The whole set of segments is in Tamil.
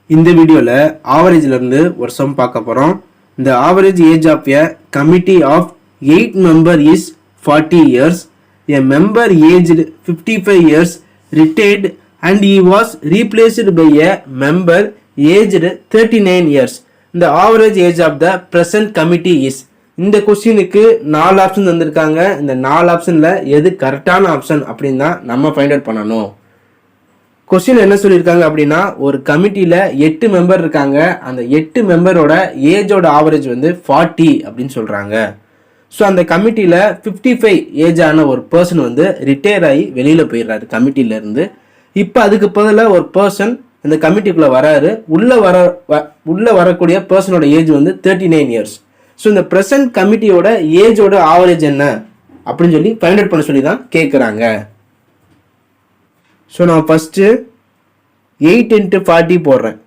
இந்த வீடியோல ஆவரேஜ்ல இருந்து ஒரு சம் பார்க்க போறோம். The average age of a committee of 8 members is 40 years. A member aged 55 years retired and he was replaced by a member aged 39 years. The average age of the present committee is. இந்த கொஸ்டினுக்கு 4 ஆப்ஷன் தந்திருக்காங்க. இந்த 4 ஆப்ஷன்ல எது கரெக்டான ஆப்ஷன் அப்படின்னா நம்ம ஃபைண்ட் அவுட் பண்ணணும். கொஸ்டின் என்ன சொல்லியிருக்காங்க அப்படின்னா, ஒரு கமிட்டியில் 8 மெம்பர் இருக்காங்க. அந்த 8 மெம்பரோட ஏஜோட ஆவரேஜ் வந்து 40 அப்படின்னு சொல்கிறாங்க. ஸோ அந்த கமிட்டியில் 55 ஏஜ் ஆன ஒரு பர்சன் வந்து ரிட்டையர் ஆகி வெளியில் போயிடுறாரு கமிட்டியிலேருந்து. இப்போ அதுக்கு பதிலாக ஒரு பர்சன் இந்த கமிட்டிக்குள்ளே வராரு. உள்ளே வரக்கூடிய பர்சனோட ஏஜ் வந்து 39 இயர்ஸ். ஸோ இந்த ப்ரெசன்ட் கமிட்டியோட ஏஜோட ஆவரேஜ் என்ன அப்படின்னு சொல்லி ஃபைண்ட் அவுட் பண்ண சொல்லி தான் கேட்குறாங்க. ஸோ நான் ஃபஸ்ட்டு 8 × 40 போடுறேன்.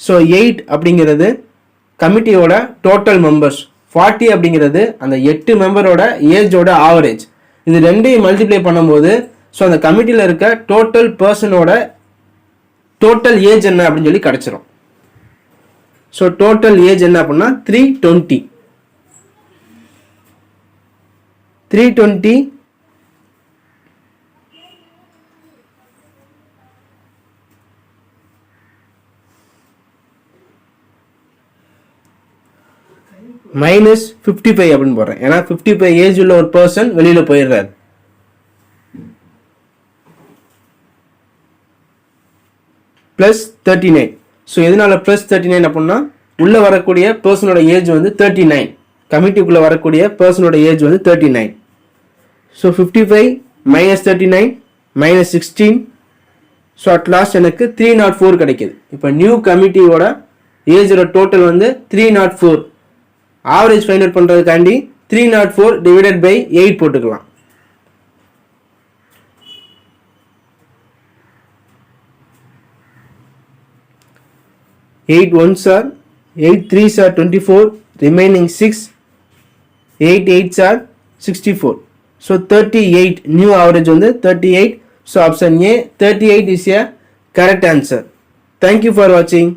ஸோ 8 அப்படிங்கிறது கமிட்டியோட டோட்டல் மெம்பர்ஸ், 40 அப்படிங்கிறது அந்த 8 மெம்பரோட ஏஜோட ஆவரேஜ். இது ரெண்டையும் மல்டிப்ளை பண்ணும்போது ஸோ அந்த கமிட்டியில் இருக்க டோட்டல் பர்சனோட டோட்டல் ஏஜ் என்ன அப்படின்னு சொல்லி கிடச்சிரும். ஸோ டோட்டல் ஏஜ் என்ன அப்படின்னா 320. 320 மைனஸ் 55 அப்படின்னு போடுறேன். ஏன்னா 55 ஏஜ் உள்ள ஒரு பர்சன் வெளியில போயிடுறாரு. பிளஸ் 39. ஸோ எதனால பிளஸ் 39 அப்படின்னா உள்ள வரக்கூடிய பர்சனோட ஏஜ் வந்து 39. கமிட்டிக்குள்ள வரக்கூடிய பர்சனோட ஏஜ் வந்து 39. So 55 minus 39 minus 16. So at last எனக்கு 304 கிடைக்குது. இப்போ நியூ கமிட்டியோட ஏஜோட டோட்டல் வந்து 304. ஆவரேஜ் ஃபைண்ட் அவுட் பண்ணுறதுக்காண்டி 304 டிவைடட் பை 8 போட்டுக்கலாம். Eight ones are 8 3s are 24, remaining 6, 8 8s are 64. So 38 new average வந்து 38. So option A 38 is a correct answer. Thank you for watching.